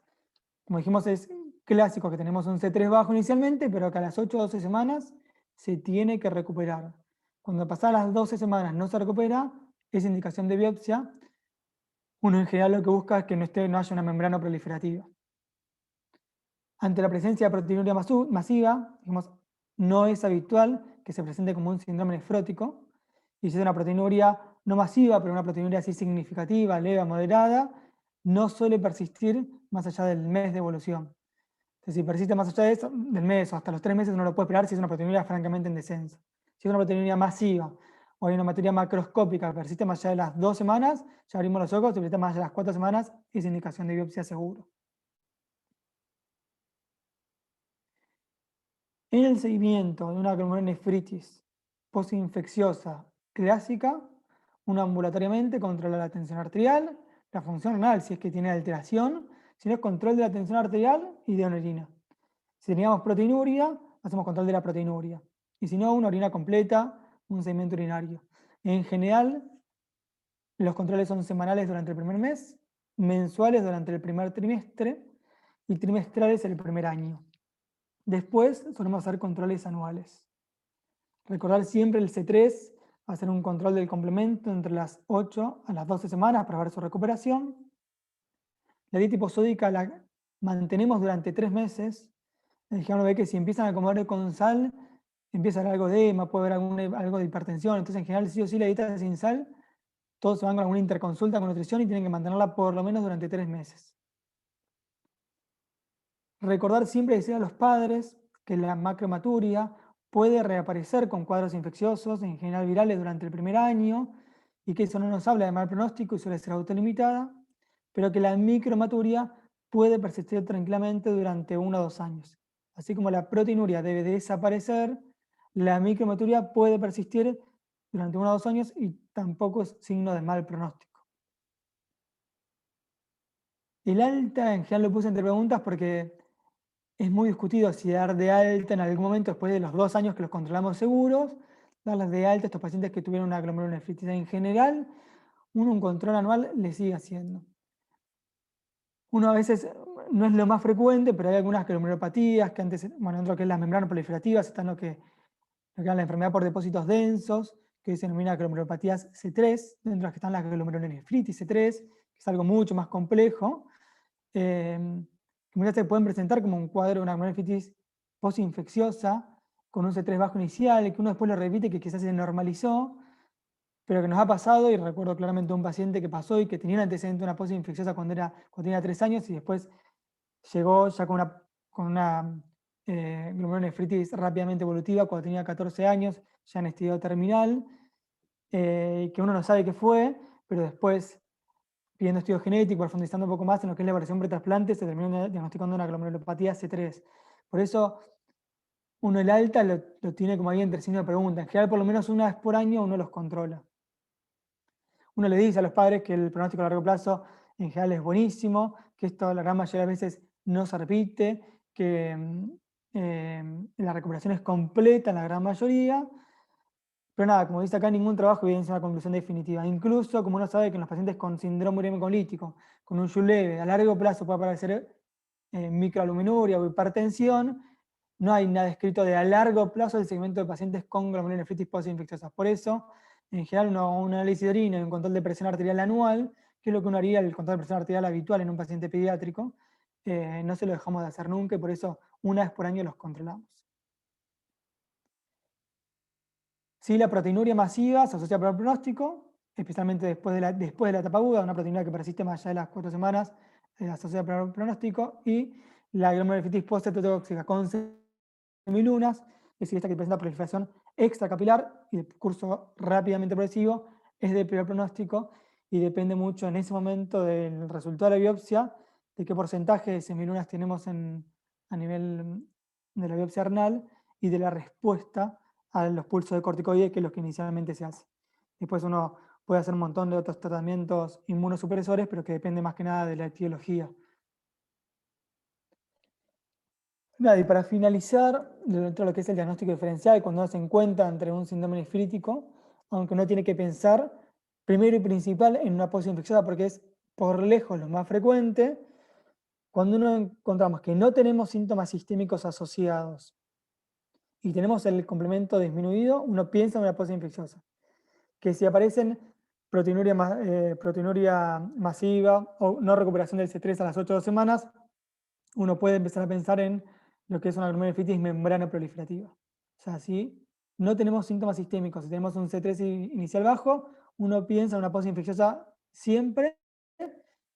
como dijimos, es clásico que tenemos un C3 bajo inicialmente, pero que a las 8 o 12 semanas se tiene que recuperar. Cuando pasadas las 12 semanas no se recupera, es indicación de biopsia. Uno en general lo que busca es que no haya una membrana proliferativa. Ante la presencia de proteinuria masiva, digamos, no es habitual que se presente como un síndrome nefrótico. Y si es una proteinuria no masiva, pero una proteinuria así significativa, leve a moderada, no suele persistir más allá del mes de evolución. Entonces, si persiste más allá de eso, del mes o hasta los 3 meses, uno lo puede esperar si es una proteinuria francamente en descenso. Si es una proteinuria masiva o hay una materia macroscópica que persiste más allá de las 2 semanas, ya abrimos los ojos, si persiste más allá de las 4 semanas, es indicación de biopsia seguro. En el seguimiento de una glomerulonefritis postinfecciosa clásica, uno ambulatoriamente controla la tensión arterial, la función renal si es que tiene alteración, si no es control de la tensión arterial y de una orina. Si teníamos proteinuria, hacemos control de la proteinuria. Y si no, una orina completa, un segmento urinario. En general, los controles son semanales durante el primer mes, mensuales durante el primer trimestre y trimestrales el primer año. Después solemos hacer controles anuales. Recordar siempre el C3, hacer un control del complemento entre las 8 a las 12 semanas para ver su recuperación. La dieta hiposódica la mantenemos durante 3 meses. El general ve que si empiezan a comer con sal, empieza a haber algo de edema, puede haber algo de hipertensión. Entonces, en general, sí o sí, la dieta sin sal, todos se van con alguna interconsulta con nutrición y tienen que mantenerla por lo menos durante 3 meses. Recordar siempre decir a los padres que la macromaturia puede reaparecer con cuadros infecciosos, en general virales, durante el primer año, y que eso no nos habla de mal pronóstico y suele ser autolimitada, pero que la micromaturia puede persistir tranquilamente durante 1 o 2 años. Así como la proteinuria debe desaparecer, la micromaturia puede persistir durante 1 o 2 años y tampoco es signo de mal pronóstico. El alta en general lo puse entre preguntas porque es muy discutido si dar de alta en algún momento, después de los 2 años que los controlamos seguros, darles de alta a estos pacientes que tuvieron una glomerulonefritis. En general, uno un control anual le sigue haciendo. Uno a veces no es lo más frecuente, pero hay algunas glomerulopatías que antes, bueno, dentro de lo que es las membranas proliferativas, está lo que es la enfermedad por depósitos densos, que se denomina glomerulopatías C3, dentro de las que están las glomerulonefritis C3, que es algo mucho más complejo, que muchas veces pueden presentar como un cuadro de una glomerulonefritis postinfecciosa, con un C3 bajo inicial, que uno después lo repite, que quizás se normalizó, pero que nos ha pasado, y recuerdo claramente un paciente que pasó y que tenía un antecedente de una postinfecciosa cuando tenía 3 años y después llegó ya con una glomerulonefritis rápidamente evolutiva cuando tenía 14 años, ya en estado terminal, que uno no sabe qué fue, pero después, pidiendo estudio genético, profundizando un poco más en lo que es la evaluación pretrasplante, se terminó diagnosticando una glomerulopatía C3. Por eso, uno el alta lo tiene como ahí entre signo de pregunta. En general, por lo menos una vez por año uno los controla. Uno le dice a los padres que el pronóstico a largo plazo en general es buenísimo, que esto la gran mayoría de veces no se repite, que la recuperación es completa en la gran mayoría, pero nada, como dice acá, ningún trabajo evidencia una conclusión definitiva. Incluso, como uno sabe que en los pacientes con síndrome urémico lítico, con un SHU leve, a largo plazo puede aparecer microalbuminuria o hipertensión, no hay nada escrito de a largo plazo del seguimiento de pacientes con glomerulonefritis postinfecciosas. Por eso, en general, un análisis de orina y un control de presión arterial anual, que es lo que uno haría el control de presión arterial habitual en un paciente pediátrico, no se lo dejamos de hacer nunca y por eso una vez por año los controlamos. Si la proteinuria masiva se asocia al pronóstico, especialmente después de la etapa aguda, una proteinuria que persiste más allá de las 4 semanas, asocia al pronóstico, y la glomerulonefritis post-cetotóxica con semilunas, es decir, esta que presenta proliferación extracapilar y de curso rápidamente progresivo, es de peor pronóstico y depende mucho en ese momento del resultado de la biopsia, de qué porcentaje de semilunas tenemos a nivel de la biopsia renal y de la respuesta a los pulsos de corticoides, que es lo que inicialmente se hace. Después uno puede hacer un montón de otros tratamientos inmunosupresores, pero que depende más que nada de la etiología. Nada, y para finalizar, dentro de lo que es el diagnóstico diferencial, cuando uno se encuentra entre un síndrome nefrítico, aunque uno tiene que pensar primero y principal en una postinfecciosa porque es por lejos lo más frecuente, cuando uno encontramos que no tenemos síntomas sistémicos asociados y tenemos el complemento disminuido, uno piensa en una postinfecciosa. Que si aparecen proteinuria masiva o no recuperación del C3 a las 8 semanas, uno puede empezar a pensar en lo que es una glomerulonefritis membrana proliferativa. O sea, si no tenemos síntomas sistémicos, si tenemos un C3 inicial bajo, uno piensa en una postinfecciosa siempre,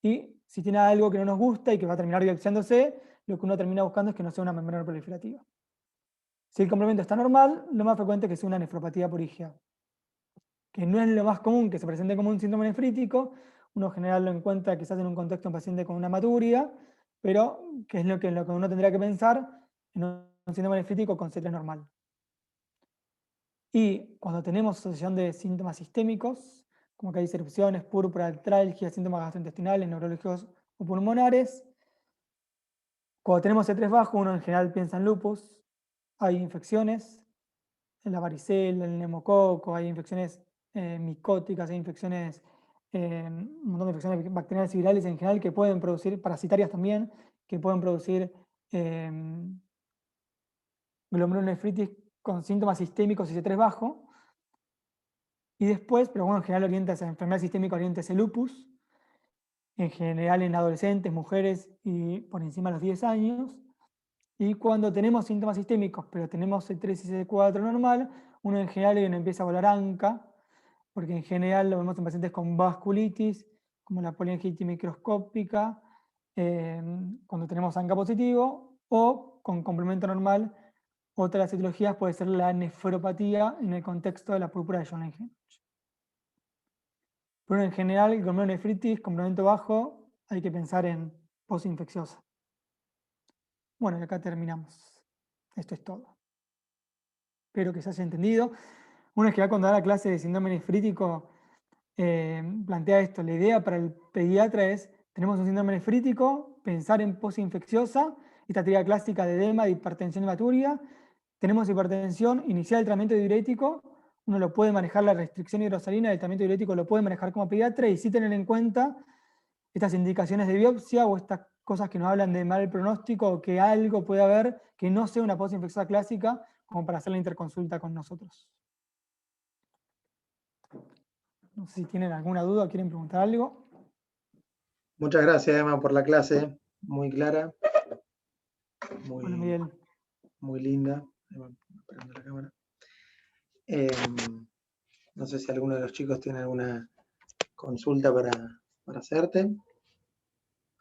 y si tiene algo que no nos gusta y que va a terminar biopsiándose, lo que uno termina buscando es que no sea una membrana proliferativa. Si el complemento está normal, lo más frecuente es que sea una nefropatía por IgA, que no es lo más común que se presente como un síndrome nefrítico. Uno en general lo encuentra quizás en un contexto de un paciente con una hematuria, pero que es lo que uno tendría que pensar en un síndrome nefrítico con C3 normal. Y cuando tenemos asociación de síntomas sistémicos, como que hay erupciones, púrpura, artralgia, síntomas gastrointestinales, neurológicos o pulmonares, cuando tenemos C3 bajo, uno en general piensa en lupus, hay infecciones, en la varicela, el neumococo, hay infecciones micóticas, hay infecciones, un montón de infecciones bacterianas y virales en general que pueden producir, parasitarias también, que pueden producir eh, glomerulonefritis con síntomas sistémicos y C3 bajo. Y después, pero bueno, en general orienta esa enfermedad sistémica, orienta ese lupus, en general en adolescentes, mujeres y por encima de los 10 años. Y cuando tenemos síntomas sistémicos, pero tenemos C3 y C4 normal, uno en general empieza a volar anca, porque en general lo vemos en pacientes con vasculitis, como la poliangitis microscópica, cuando tenemos ANCA positivo, o con complemento normal. Otra de las etiologías puede ser la nefropatía en el contexto de la púrpura de John-Lange. Pero en general, glomerulonefritis, complemento bajo, hay que pensar en postinfecciosa. Bueno, y acá terminamos. Esto es todo. Espero que se haya entendido. Una vez que va a contar la clase de síndrome nefrítico, plantea esto. La idea para el pediatra es tenemos un síndrome nefrítico, pensar en posinfecciosa, esta teoría clásica de edema, de hipertensión hematuria. Tenemos hipertensión, iniciar el tratamiento diurético, uno lo puede manejar, la restricción hidrosalina del tratamiento diurético lo puede manejar como pediatra, y sí tener en cuenta estas indicaciones de biopsia o estas cosas que nos hablan de mal pronóstico o que algo puede haber que no sea una posinfecciosa clásica, como para hacer la interconsulta con nosotros. No sé si tienen alguna duda o quieren preguntar algo. Muchas gracias, Emma, por la clase, muy clara, Bueno, Miguel. muy linda. Emma, prendo la cámara. No sé si alguno de los chicos tiene alguna consulta para hacerte.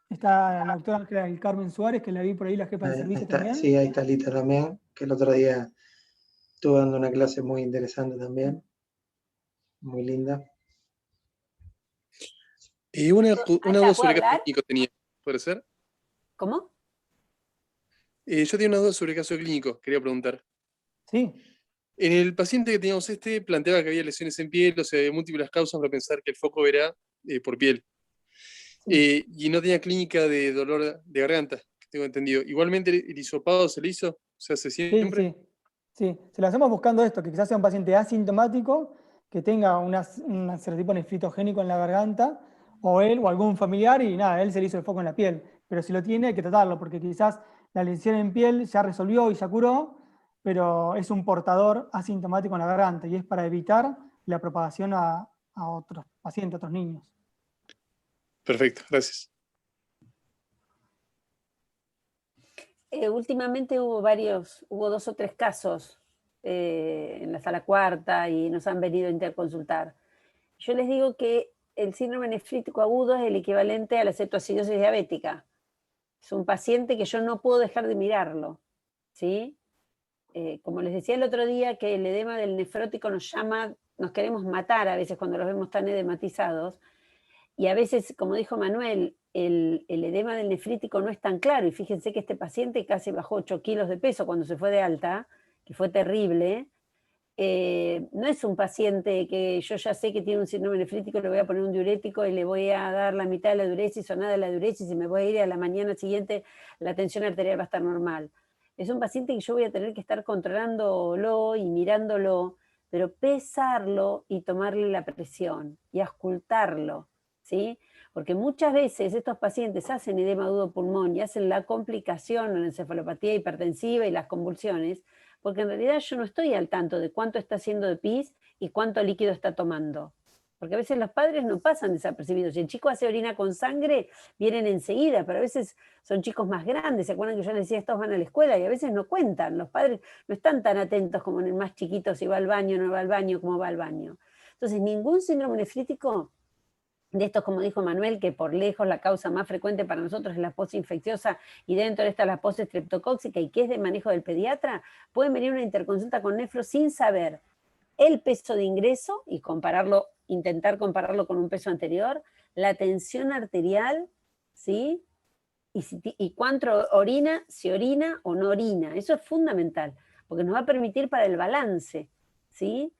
Está la doctora Ángela del Carmen Suárez, que la vi por ahí, la jefa de servicio también. Sí, ahí está Lita también, que el otro día estuvo dando una clase muy interesante también, muy linda. Y una duda sobre caso hablar? clínico tenía, ¿puede ser? ¿Cómo? Yo tenía una duda sobre caso clínico, quería preguntar. Sí. En el paciente que teníamos planteaba que había lesiones en piel, o sea, de múltiples causas para pensar que el foco era por piel. Sí. Y no tenía clínica de dolor de garganta, que tengo entendido. Igualmente el hisopado se le hizo, se hace siempre. Sí, se lo hacemos buscando esto, que quizás sea un paciente asintomático, que tenga un serotipo nefritogénico en la garganta, o él o algún familiar, y nada, él se le hizo el foco en la piel. Pero si lo tiene, hay que tratarlo, porque quizás la lesión en piel ya resolvió y ya curó, pero es un portador asintomático en la garganta, y es para evitar la propagación a otros pacientes, a otros niños. Perfecto, gracias. Últimamente hubo 2 o 3 casos en la sala cuarta y nos han venido a interconsultar. Yo les digo que el síndrome nefrítico agudo es el equivalente a la cetoacidosis diabética. Es un paciente que yo no puedo dejar de mirarlo, ¿sí? Como les decía el otro día, que el edema del nefrótico nos queremos matar a veces cuando los vemos tan edematizados, y a veces, como dijo Manuel, el edema del nefrítico no es tan claro, y fíjense que este paciente casi bajó 8 kilos de peso cuando se fue de alta, que fue terrible. No es un paciente que yo ya sé que tiene un síndrome nefrítico, le voy a poner un diurético y le voy a dar la mitad de la diuresis o nada de la diuresis y me voy a ir a la mañana siguiente, la tensión arterial va a estar normal. Es un paciente que yo voy a tener que estar controlándolo y mirándolo, pero pesarlo y tomarle la presión y auscultarlo, ¿sí? Porque muchas veces estos pacientes hacen edema agudo pulmón y hacen la complicación en la encefalopatía hipertensiva y las convulsiones, porque en realidad yo no estoy al tanto de cuánto está haciendo de pis y cuánto líquido está tomando. Porque a veces los padres no pasan desapercibidos. Si el chico hace orina con sangre, vienen enseguida, pero a veces son chicos más grandes. ¿Se acuerdan que yo les decía, estos van a la escuela? Y a veces no cuentan. Los padres no están tan atentos como en el más chiquito, si va al baño, no va al baño, cómo va al baño. Entonces, ningún síndrome nefrítico de estos, como dijo Manuel, que por lejos la causa más frecuente para nosotros es la posinfecciosa y dentro de esta la postestreptocóxica y que es de manejo del pediatra, pueden venir a una interconsulta con nefro sin saber el peso de ingreso y intentar compararlo con un peso anterior, la tensión arterial, ¿sí? Y cuánto orina, si orina o no orina. Eso es fundamental, porque nos va a permitir para el balance, ¿sí?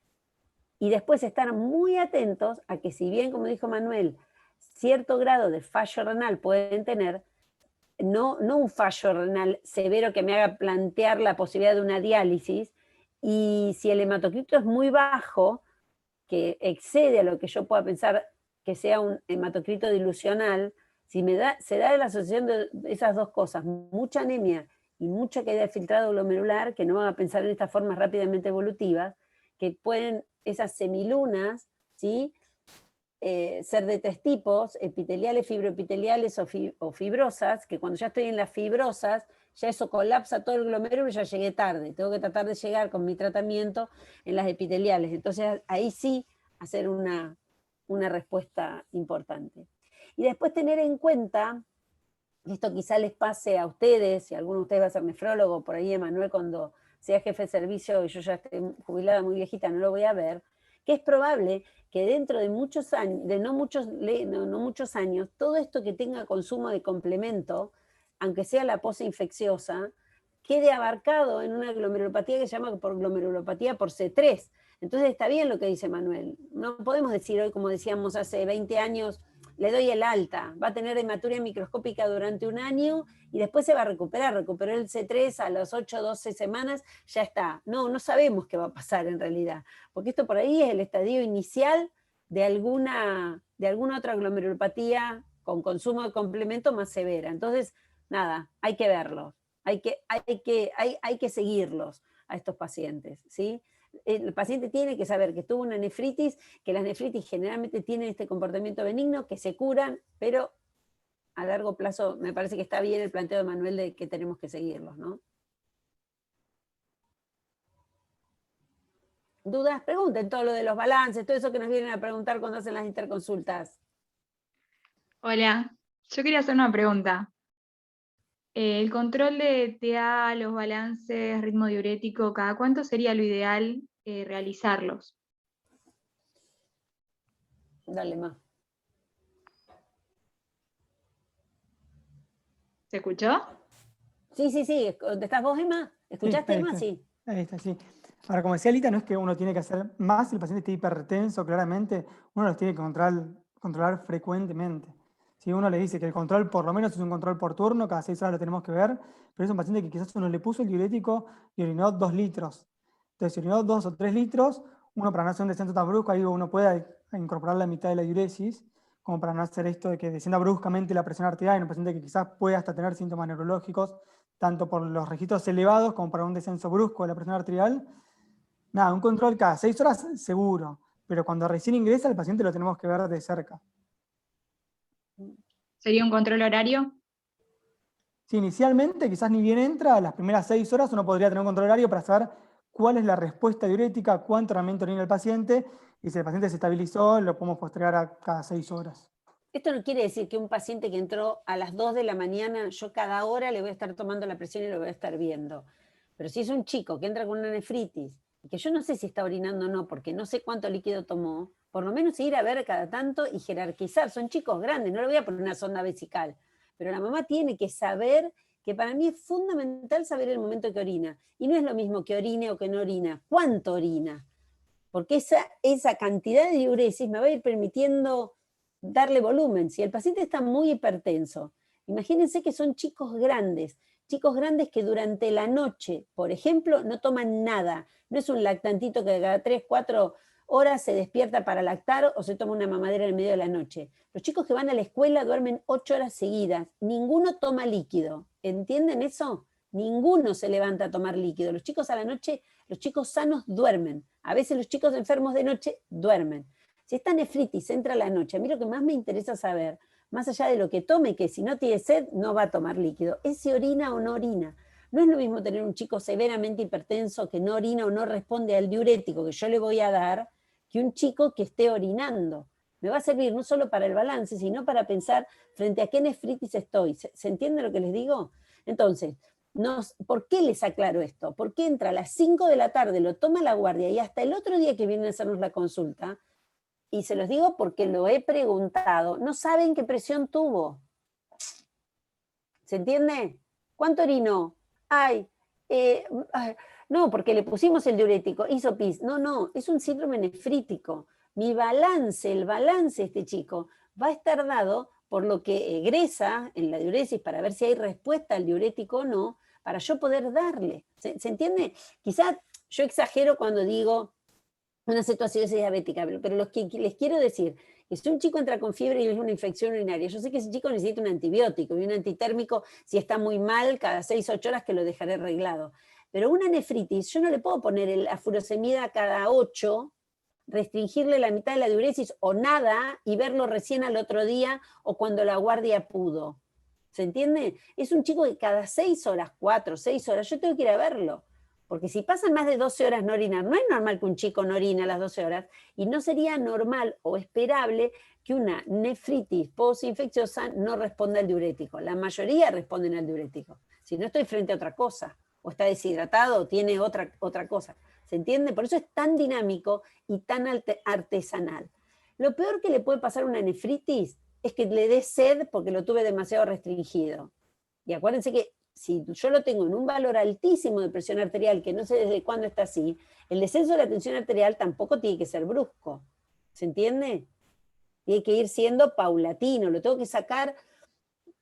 Y después estar muy atentos a que, si bien, como dijo Manuel, cierto grado de fallo renal pueden tener, no un fallo renal severo que me haga plantear la posibilidad de una diálisis, y si el hematocrito es muy bajo, que excede a lo que yo pueda pensar que sea un hematocrito dilucional, si se da la asociación de esas dos cosas, mucha anemia y mucha caída de filtrado glomerular, que no van a pensar en estas formas rápidamente evolutivas, que pueden esas semilunas, ¿sí? Ser de 3 tipos, epiteliales, fibroepiteliales o fibrosas, que cuando ya estoy en las fibrosas, ya eso colapsa todo el glomérulo y ya llegué tarde. Tengo que tratar de llegar con mi tratamiento en las epiteliales. Entonces ahí sí hacer una respuesta importante. Y después tener en cuenta, y esto quizá les pase a ustedes, si alguno de ustedes va a ser nefrólogo, por ahí Emanuel cuando sea jefe de servicio y yo ya esté jubilada muy viejita, no lo voy a ver, que es probable que dentro de muchos años, no muchos años, todo esto que tenga consumo de complemento, aunque sea la posinfecciosa, quede abarcado en una glomerulopatía que se llama por glomerulopatía por C3. Entonces está bien lo que dice Manuel. No podemos decir hoy, como decíamos hace 20 años, le doy el alta, va a tener hematuria microscópica durante un año y después se va a recuperar, recuperó el C3 a las 8 o 12 semanas, ya está. No sabemos qué va a pasar en realidad, porque esto por ahí es el estadio inicial de alguna otra glomerulopatía con consumo de complemento más severa. Entonces, nada, hay que verlos, hay que seguirlos a estos pacientes, ¿sí? El paciente tiene que saber que tuvo una nefritis, que las nefritis generalmente tienen este comportamiento benigno, que se curan, pero a largo plazo me parece que está bien el planteo de Manuel de que tenemos que seguirlos, ¿no? ¿Dudas? Pregunten todo lo de los balances, todo eso que nos vienen a preguntar cuando hacen las interconsultas. Hola, yo quería hacer una pregunta. El control de TA, los balances, ritmo diurético, ¿cada cuánto sería lo ideal realizarlos? Dale, más. ¿Se escuchó? Sí. ¿Estás vos, Emma? ¿Escuchaste, ahí Emma? está. Sí. Ahí está, sí. Ahora, como decía Lita, no es que uno tiene que hacer más, si el paciente está hipertenso, claramente, uno los tiene que controlar frecuentemente. Si uno le dice que el control por lo menos es un control por turno, cada 6 horas lo tenemos que ver, pero es un paciente que quizás uno le puso el diurético y orinó 2 litros. Entonces, si orinó 2 o 3 litros, uno para no hacer un descenso tan brusco, ahí uno puede incorporar la mitad de la diuresis, como para no hacer esto de que descienda bruscamente la presión arterial en un paciente que quizás puede hasta tener síntomas neurológicos, tanto por los registros elevados como para un descenso brusco de la presión arterial. Nada, un control cada 6 horas seguro, pero cuando recién ingresa el paciente lo tenemos que ver de cerca. ¿Sería un control horario? Si inicialmente quizás ni bien entra, las primeras 6 horas uno podría tener un control horario para saber cuál es la respuesta diurética, cuánto realmente orina el paciente, y si el paciente se estabilizó, lo podemos postergar a cada 6 horas. Esto no quiere decir que un paciente que entró a las 2 de la mañana, yo cada hora le voy a estar tomando la presión y lo voy a estar viendo. Pero si es un chico que entra con una nefritis, y que yo no sé si está orinando o no, porque no sé cuánto líquido tomó, por lo menos ir a ver cada tanto y jerarquizar. Son chicos grandes, no le voy a poner una sonda vesical. Pero la mamá tiene que saber que para mí es fundamental saber el momento que orina. Y no es lo mismo que orine o que no orina. ¿Cuánto orina? Porque esa cantidad de diuresis me va a ir permitiendo darle volumen. Si el paciente está muy hipertenso, imagínense que son chicos grandes que durante la noche, por ejemplo, no toman nada. No es un lactantito que cada 3, 4 horas se despierta para lactar o se toma una mamadera en el medio de la noche. Los chicos que van a la escuela duermen 8 horas seguidas. Ninguno toma líquido. ¿Entienden eso? Ninguno se levanta a tomar líquido. Los chicos a la noche, los chicos sanos duermen. A veces los chicos enfermos de noche duermen. Si esta nefritis entra a la noche, a mí lo que más me interesa saber, más allá de lo que tome, que si no tiene sed no va a tomar líquido, es si orina o no orina. No es lo mismo tener un chico severamente hipertenso que no orina o no responde al diurético que yo le voy a dar, que un chico que esté orinando. Me va a servir no solo para el balance, sino para pensar frente a qué nefritis estoy. ¿Se entiende lo que les digo? Entonces, ¿por qué les aclaro esto? Porque entra a las 5 de la tarde, lo toma la guardia y hasta el otro día que vienen a hacernos la consulta, y se los digo porque lo he preguntado, no saben qué presión tuvo. ¿Se entiende? ¿Cuánto orinó? No, porque le pusimos el diurético, hizo pis. No, es un síndrome nefrítico. El balance de este chico va a estar dado por lo que egresa en la diuresis para ver si hay respuesta al diurético o no, para yo poder darle. ¿Se entiende? Quizás yo exagero cuando digo una cetoacidosis diabética, pero lo que les quiero decir es que si un chico entra con fiebre y es una infección urinaria, yo sé que ese chico necesita un antibiótico y un antitérmico, si está muy mal, cada 6 o 8 horas que lo dejaré arreglado. Pero una nefritis, yo no le puedo poner la furosemida cada 8, restringirle la mitad de la diuresis o nada y verlo recién al otro día o cuando la guardia pudo. ¿Se entiende? Es un chico que cada 6 horas, 4, 6 horas, yo tengo que ir a verlo. Porque si pasan más de 12 horas no orinar, no es normal que un chico no orine a las 12 horas y no sería normal o esperable que una nefritis postinfecciosa no responda al diurético. La mayoría responden al diurético. Si no estoy frente a otra cosa, o está deshidratado o tiene otra cosa. ¿Se entiende? Por eso es tan dinámico y tan artesanal. Lo peor que le puede pasar a una nefritis es que le dé sed porque lo tuve demasiado restringido. Y acuérdense que si yo lo tengo en un valor altísimo de presión arterial, que no sé desde cuándo está así, el descenso de la tensión arterial tampoco tiene que ser brusco. ¿Se entiende? y hay que ir siendo paulatino, lo tengo que sacar.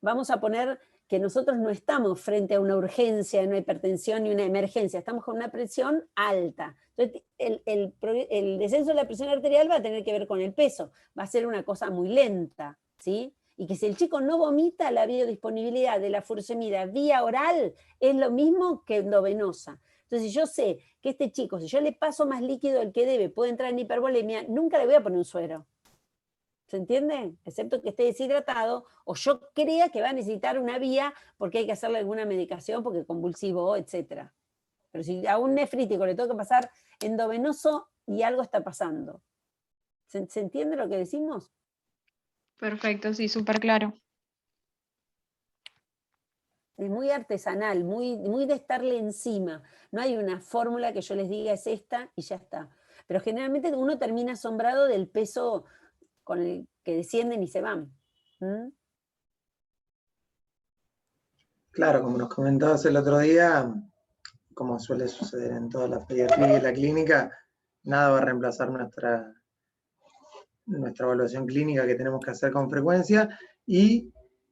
Vamos a poner que nosotros no estamos frente a una urgencia, una hipertensión ni una emergencia, estamos con una presión alta. Entonces, el descenso de la presión arterial va a tener que ver con el peso, va a ser una cosa muy lenta, ¿sí? Y que si el chico no vomita, la biodisponibilidad de la furosemida vía oral es lo mismo que endovenosa. Entonces, si yo sé que este chico, si yo le paso más líquido del que debe, puede entrar en hipervolemia, nunca le voy a poner un suero. ¿Se entiende? Excepto que esté deshidratado o yo crea que va a necesitar una vía porque hay que hacerle alguna medicación, porque convulsivo, etc. Pero si a un nefrítico le tengo que pasar endovenoso y algo está pasando. ¿Se entiende lo que decimos? Perfecto, sí, súper claro. Es muy artesanal, muy de estarle encima. No hay una fórmula que yo les diga es esta y ya está. Pero generalmente uno termina asombrado del peso con el que descienden y se van. ¿Mm? Claro, como nos comentabas el otro día, como suele suceder en todas las pediatría y la clínica, nada va a reemplazar nuestra evaluación clínica que tenemos que hacer con frecuencia, y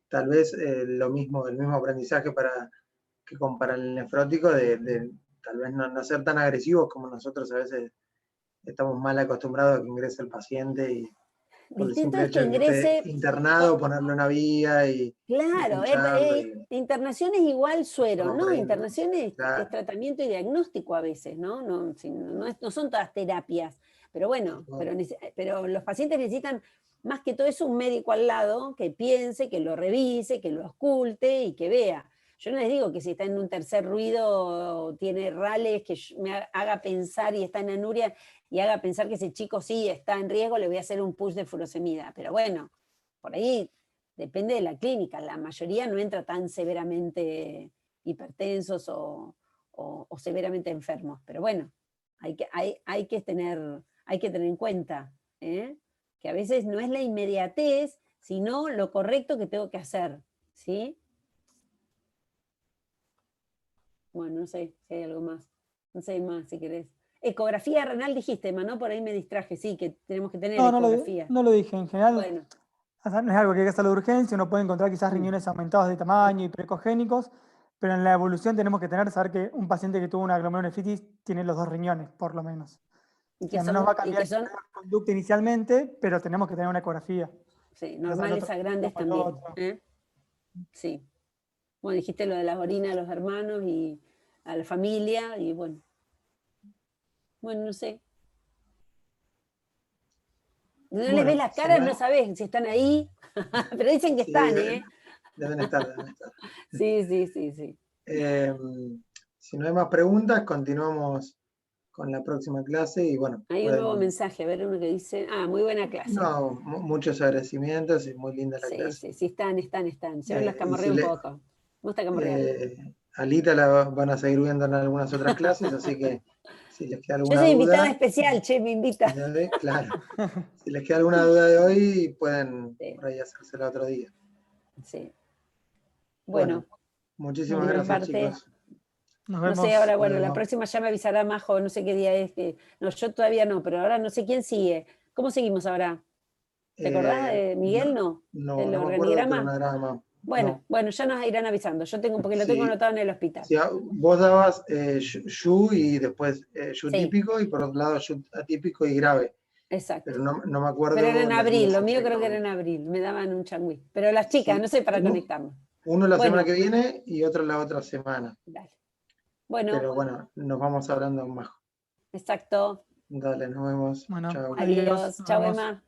tal vez el mismo aprendizaje que para el nefrótico, de tal vez no ser tan agresivos como nosotros a veces estamos mal acostumbrados a que ingrese el paciente y por el Distinto simple es que hecho de que ingrese. esté internado, ponerle una vía y Claro, pincharlo y internación es igual suero, como no, por ahí, internación es claro. tratamiento y diagnóstico a veces, ¿no? No son todas terapias, pero bueno, pero los pacientes necesitan más que todo eso un médico al lado que piense, que lo revise, que lo ausculte y que vea. Yo no les digo que si está en un tercer ruido, tiene rales, que me haga pensar y está en anuria y haga pensar que ese chico sí está en riesgo, le voy a hacer un push de furosemida. Pero bueno, por ahí depende de la clínica. La mayoría no entra tan severamente hipertensos o severamente enfermos. Pero bueno, hay que tener en cuenta que a veces no es la inmediatez, sino lo correcto que tengo que hacer. ¿Sí? Bueno, no sé si hay algo más. No sé más si querés. Ecografía renal dijiste, Emma, ¿no? Por ahí me distraje, sí, que tenemos que tener No, ecografía. no lo dije. En general, Bueno, o sea, no es algo que hay que hacerlo de urgencia, uno puede encontrar quizás riñones aumentados de tamaño y precogénicos, pero en la evolución tenemos que saber que un paciente que tuvo una glomerulonefritis tiene los dos riñones, por lo menos. y O que sea, no nos va a son, cambiar la conducta inicialmente, pero tenemos que tener una ecografía. sí, Para saber normales a grandes como el también. otro. Sí. Bueno, dijiste lo de las orinas a los hermanos y a la familia, y bueno. Bueno, no sé. No les Bueno, ves las si caras, no no hay- sabés si están ahí, pero dicen que sí, están, ¿eh? deben estar. Sí. Si no hay más preguntas, continuamos con la próxima clase y bueno, Hay un nuevo mensaje, a ver uno que dice, muy buena clase. no, muchos agradecimientos y muy linda la clase. Sí, están. Yo los Y camorreo un poco. Me gusta camorrear. Alita van a seguir viendo en algunas otras clases, así que si les queda Yo alguna soy invitada duda, especial, che, me invita. claro, si les queda alguna duda de hoy, pueden Sí. por ahí hacérsela otro día. Sí. Bueno, Bueno, muchísimas de mi gracias, parte, chicos. Nos no vemos. sé, ahora, bueno, la Bueno, próxima ya me avisará Majo, no sé qué día es. No, yo todavía no, pero ahora no sé quién sigue. ¿Cómo seguimos ahora? ¿Te acordás de Miguel? No. no ¿Del me acuerdo del organigrama? cronograma. Bueno, No. ya nos irán avisando. Yo tengo, porque lo tengo Sí, anotado en el hospital. sí, vos dabas Yu y después Yu Sí, típico y por otro lado Yu atípico y grave, exacto. pero no me Pero era acuerdo en los abril, días lo mío creo que era exactamente. en abril. Me daban un changüí. Pero las chicas, no Sí, sé, para conectarnos. uno la semana Bueno, que viene y otro la otra semana. dale. Bueno, Pero bueno, nos vamos hablando más. exacto. Dale, nos vemos. Bueno, Chao. adiós. Adiós. Nos Chau, vemos. Emma.